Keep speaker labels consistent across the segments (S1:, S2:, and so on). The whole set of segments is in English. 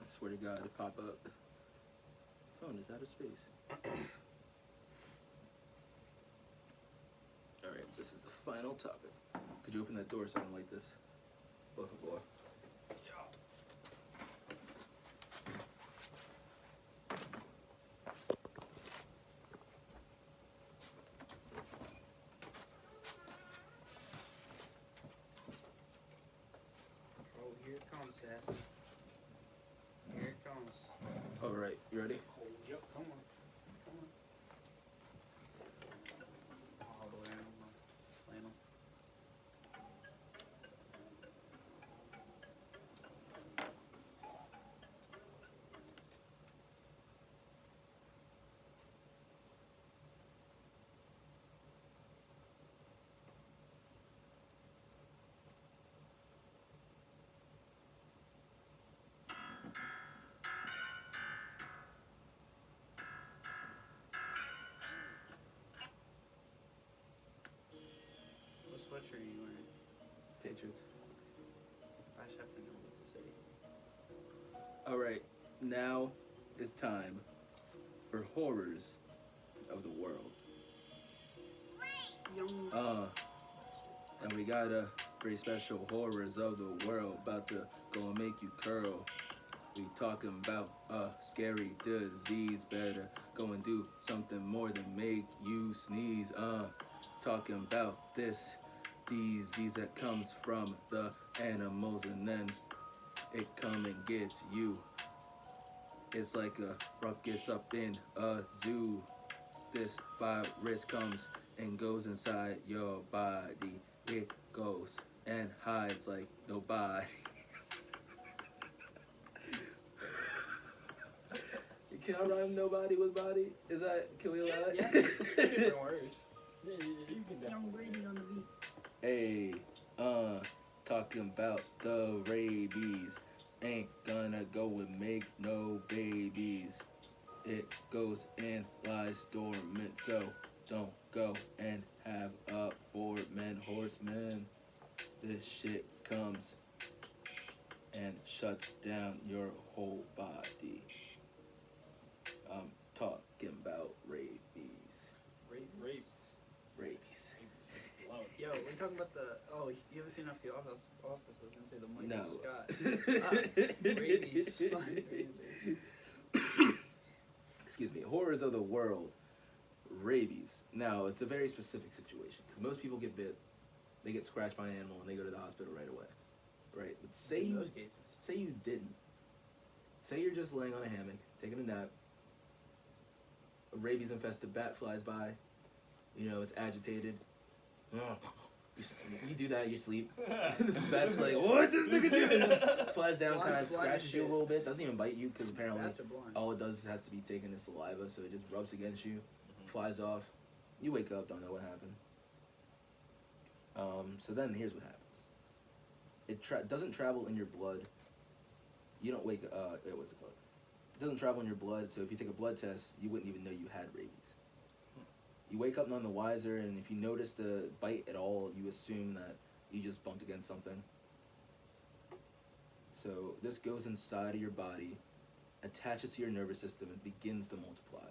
S1: Swear to God, it pop up. Phone is out of space. All right, this is the final topic. Could you open that door so I don't like this? Boy, oh boy.
S2: Oh, here it comes, Sass. Here it comes.
S1: All right, you ready?
S2: Oh, yep, come on. Come on. All the way on the flannel. What sweatshirt are you wearing?
S1: Patriots.
S2: I just have to know what to say.
S1: All right, now is time for horrors of the world. And we got a very special horrors of the world about to go and make you curl. We talking about a scary disease. Better go and do something more than make you sneeze. Talking about this disease that comes from the animals and then it come and gets you. It's like a ruckus up in a zoo. This virus comes and goes inside your body. It goes and hides like nobody. Can I rhyme nobody with body? Is that, can we allow it?
S2: Yeah, it's two different words.
S3: Yeah, you can definitely.
S4: Young Brady on the beat.
S1: Hey, talking about the rabies. Ain't gonna go and make no babies. It goes and lies dormant, so don't go and have a 4-man horseman. This shit comes and shuts down your whole body. I'm talking about rabies.
S3: Rape.
S1: Rabies.
S2: Yo, we're talking about the. Oh, you ever seen off the office? I was gonna say the
S1: No.
S2: Michael Scott. Rabies.
S1: Excuse me. Horrors of the world. Rabies. Now, it's a very specific situation because most people get bit, they get scratched by an animal, and they go to the hospital right away. Right? But say
S2: In
S1: you
S2: those cases.
S1: say you didn't. Say you're just laying on a hammock, taking a nap. A rabies infested bat flies by. You know, it's agitated. You do that in your sleep. The bat's like, what this nigga doing? Flies down, kind of scratches you a little bit. Doesn't even bite you because apparently
S2: Bats are blind.
S1: all it does is have to be taking the saliva, so it just rubs against you, flies off. You wake up, don't know what happened. So then here's what happens. It doesn't travel in your blood. You don't wake what's it called? It doesn't travel in your blood, so if you take a blood test, you wouldn't even know you had rabies. You wake up none the wiser, and if you notice the bite at all, you assume that you just bumped against something. So this goes inside of your body, attaches to your nervous system, and begins to multiply,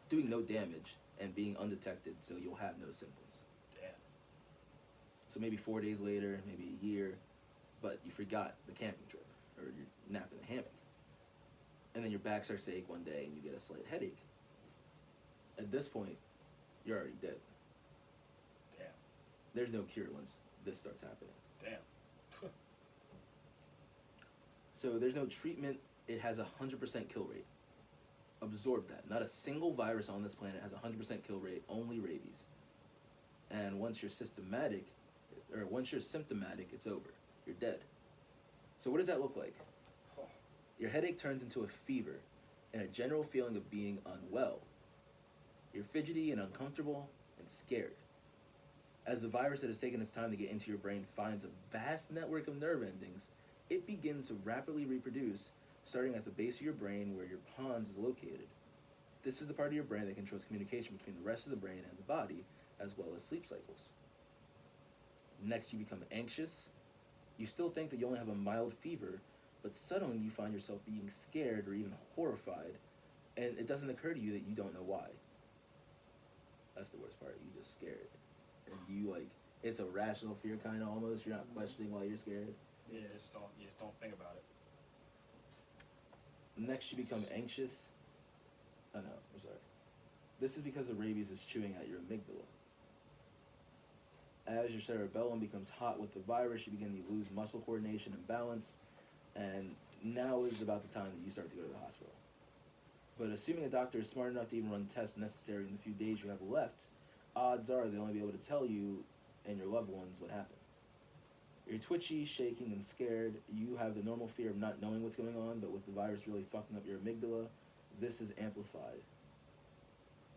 S1: doing no damage and being undetected, so you'll have no symptoms.
S3: Damn.
S1: So maybe 4 days later, maybe a year, but you forgot the camping trip, or you're napping in a hammock. And then your back starts to ache one day, and you get a slight headache. At this point, you're already dead.
S3: Damn.
S1: There's no cure once this starts happening.
S3: Damn.
S1: So there's no treatment. It has 100% kill rate. Absorb that. Not a single virus on this planet has 100% kill rate, only rabies. And once you're symptomatic, it's over. You're dead. So what does that look like? Your headache turns into a fever and a general feeling of being unwell. You're fidgety and uncomfortable and scared. As the virus that has taken its time to get into your brain finds a vast network of nerve endings, it begins to rapidly reproduce, starting at the base of your brain where your pons is located. This is the part of your brain that controls communication between the rest of the brain and the body, as well as sleep cycles. Next, you become anxious. You still think that you only have a mild fever, but suddenly you find yourself being scared or even horrified, and it doesn't occur to you that you don't know why. That's the worst part. You just scared, and you like it's a rational fear kind of almost. You're not questioning why you're scared.
S3: You just don't think about it.
S1: Next, you become anxious. Oh no, I'm sorry. This is because the rabies is chewing at your amygdala. As your cerebellum becomes hot with the virus, you begin to lose muscle coordination and balance, and now is about the time that you start to go to the hospital. But assuming a doctor is smart enough to even run tests necessary in the few days you have left, odds are they'll only be able to tell you and your loved ones what happened. You're twitchy, shaking, and scared. You have the normal fear of not knowing what's going on, but with the virus really fucking up your amygdala, this is amplified.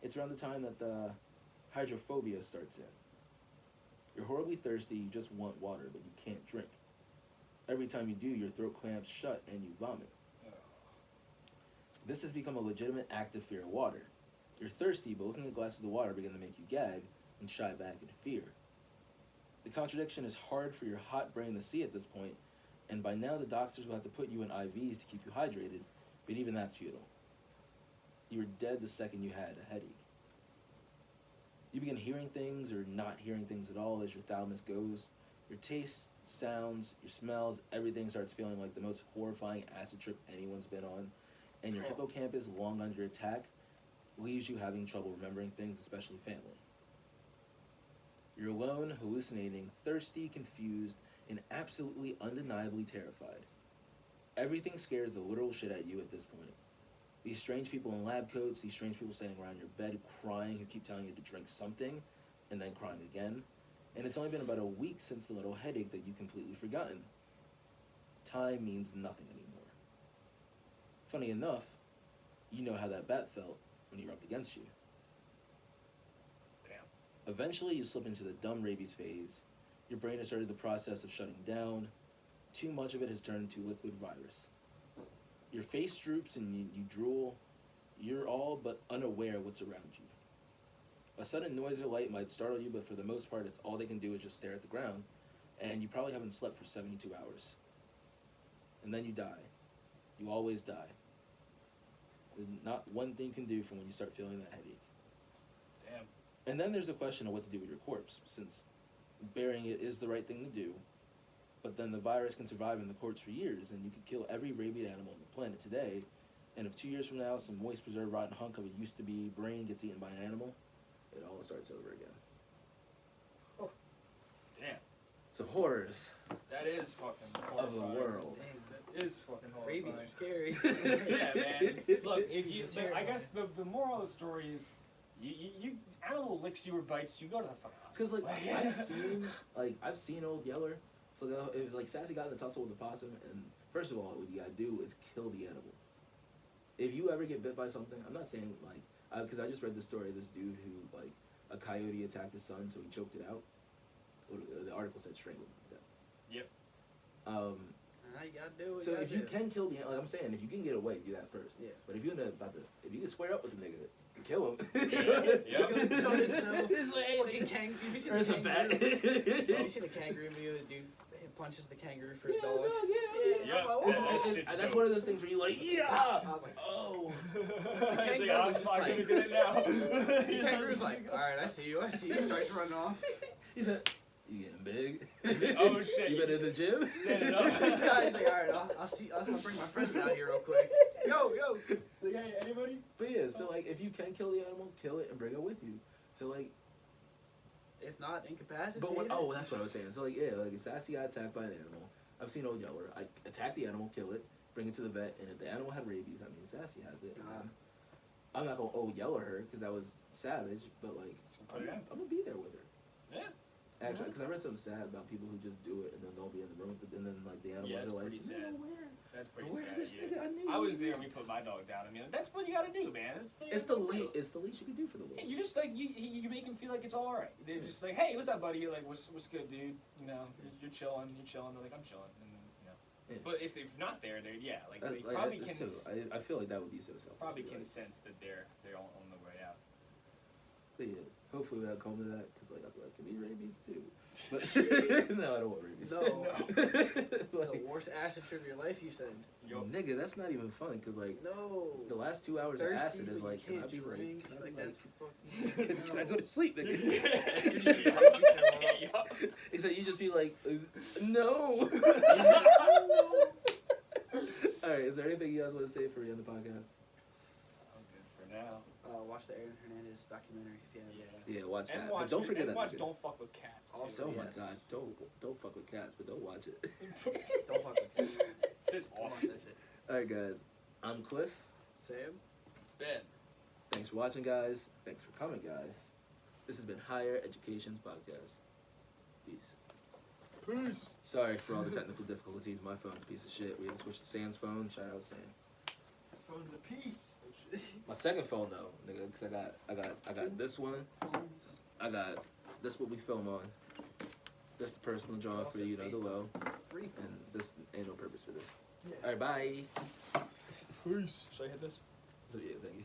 S1: It's around the time that the hydrophobia starts in. You're horribly thirsty, you just want water, but you can't drink. Every time you do, your throat clamps shut and you vomit. This has become a legitimate active fear of water. You're thirsty, but looking at glasses of water begin to make you gag and shy back in fear. The contradiction is hard for your hot brain to see at this point, and by now the doctors will have to put you in IVs to keep you hydrated, but even that's futile. You were dead the second you had a headache. You begin hearing things or not hearing things at all as your thalamus goes. Your tastes, sounds, your smells, everything starts feeling like the most horrifying acid trip anyone's been on, and your hippocampus, long under attack, leaves you having trouble remembering things, especially family. You're alone, hallucinating, thirsty, confused, and absolutely undeniably terrified. Everything scares the literal shit at you at this point. These strange people in lab coats, these strange people standing around your bed crying who keep telling you to drink something, and then crying again. And it's only been about a week since the little headache that you've completely forgotten. Time means nothing anymore. Funny enough, you know how that bat felt when he rubbed against you.
S3: Damn.
S1: Eventually, you slip into the dumb rabies phase. Your brain has started the process of shutting down. Too much of it has turned into liquid virus. Your face droops and you drool. You're all but unaware of what's around you. A sudden noise or light might startle you, but for the most part, it's all they can do is just stare at the ground, and you probably haven't slept for 72 hours. And then you die. You always die. There's not one thing you can do from when you start feeling that headache.
S3: Damn.
S1: And then there's the question of what to do with your corpse, since burying it is the right thing to do, but then the virus can survive in the corpse for years, and you could kill every rabid animal on the planet today, and if 2 years from now some moist, preserved, rotten hunk of a used-to-be brain gets eaten by an animal, it all starts over again.
S3: Oh. Damn.
S1: So horrors
S3: That is fucking
S1: of the
S3: horrifying.
S1: world.
S3: That is fucking horrifying.
S2: Rabies are scary.
S3: Yeah, man. Look, if you,
S2: It's
S3: but I
S2: terrifying.
S3: guess the moral of the story is, you animal licks you or bites you, go to the fucking hospital.
S1: Because I've seen Old Yeller. So it was like Sassy got in a tussle with the possum, and first of all, what you gotta do is kill the animal. If you ever get bit by something, I'm not saying like, because I just read the story of this dude who like a coyote attacked his son, so he choked it out. The article said strangled him to death.
S3: Yep.
S2: You gotta do what
S1: So
S2: you
S1: if you
S2: gotta do.
S1: can kill the, like I'm saying, if you can get away, do that first.
S2: Yeah.
S1: But if you if you can square up with the nigga, kill him.
S3: Yep.
S1: It's like,
S2: Fucking kangaroo. Have you seen
S1: There's
S2: the
S1: a bat.
S2: kangaroo? Have you seen the kangaroo video? The dude punches the kangaroo for his
S1: Yeah,
S2: dog.
S1: dog, yeah.
S3: Yeah.
S2: I'm like,
S1: It's-
S3: Oh,
S1: it's-
S3: shit's
S1: that's
S3: dope.
S1: one of those things where you like, yeah.
S2: I was like,
S1: Oh.
S3: He's like,
S2: kangaroo
S3: I'm
S2: was just
S3: not
S2: like-
S3: gonna get it now.
S2: the kangaroo's like, alright, I see you. Starts running off.
S1: He said, "You getting big?
S3: Oh, shit.
S1: You been in the gym?
S3: Standing up.
S2: He's like, alright, I'll bring my friends out here real quick. Yo.
S3: Like, hey, anybody?
S1: But yeah, so like, if you can kill the animal, kill it and bring it with you. So like,
S2: If not, incapacitated.
S1: but that's what I was saying. So like, yeah, like if Sassy got attacked by an animal, I've seen Old Yeller. I attack the animal, kill it, bring it to the vet, and if the animal had rabies, I mean Sassy has it. I'm not gonna Old Yeller her because that was savage, but like, I'm gonna be there with her.
S3: Yeah.
S1: Actually, because I read something sad about people who just do it and then don't be in the room, and then like the animals
S3: Yeah, it's
S1: are like,
S3: pretty sad.
S1: "No, where?
S3: That's pretty
S1: Where
S3: sad.
S1: this
S3: Yeah.
S1: nigga? I knew
S3: I
S1: you
S3: was there
S1: was-"
S3: when we put my dog down. I mean, that's what you gotta do, man.
S1: It's the least. It's the least you can do for the
S3: Yeah,
S1: world.
S3: you just like you make him feel like it's all right. They're just like, hey, what's up, buddy? You're like, what's good, dude? You know, you're chilling. They're like, I'm chilling. And then, you know.
S1: Yeah.
S3: But if they're not there, they're like they
S1: Like,
S3: probably
S1: it's
S3: can.
S1: so, I feel like that would be so selfish.
S3: Probably can
S1: Like,
S3: sense that they're on the way out.
S1: but yeah, hopefully we'll come to that because like I feel like it can be rabies too. But no, I don't want rabies.
S2: No.
S1: Like,
S2: The worst acid trip of your life, you said.
S3: Yo.
S1: Nigga, that's not even fun, cause like
S2: No.
S1: the last 2 hours
S2: Thirsty,
S1: of acid is
S2: but
S1: like,
S2: you
S1: can I
S2: can't
S1: be
S2: drink.
S1: like,
S2: Like, that's
S1: can,
S2: fucking.
S1: can I go to sleep, nigga? He said you just be like, no. All right, is there anything you guys want to say for me on the podcast?
S3: I'm good for now.
S2: Watch the Aaron Hernandez documentary if you have it.
S3: Yeah.
S1: Yeah, watch
S3: And
S1: that.
S3: Watch,
S1: but don't forget
S3: and
S1: that.
S3: watch
S1: nigga.
S3: Don't Fuck with Cats. Too.
S2: Also,
S1: Oh my
S2: yes.
S1: god, don't fuck with cats, but don't watch it.
S2: Don't fuck with it.
S3: It's just
S2: Don't watch
S3: awesome.
S2: that shit.
S1: All right, guys. I'm Cliff.
S2: Sam?
S3: Ben.
S1: Thanks for watching, guys. Thanks for coming, guys. This has been Higher Education's podcast. Peace.
S4: Peace.
S1: Sorry for all the technical difficulties. My phone's a piece of shit. We had to switch to Sam's phone. Shout out Sam.
S4: This phone's a piece.
S1: My second phone though, nigga, because I got this one. I got this what we film on. This the personal drawing for you know the low, and this ain't no purpose for this.
S4: Yeah.
S1: All right, bye.
S4: Peace.
S3: Should I hit this?
S1: So yeah, thank you.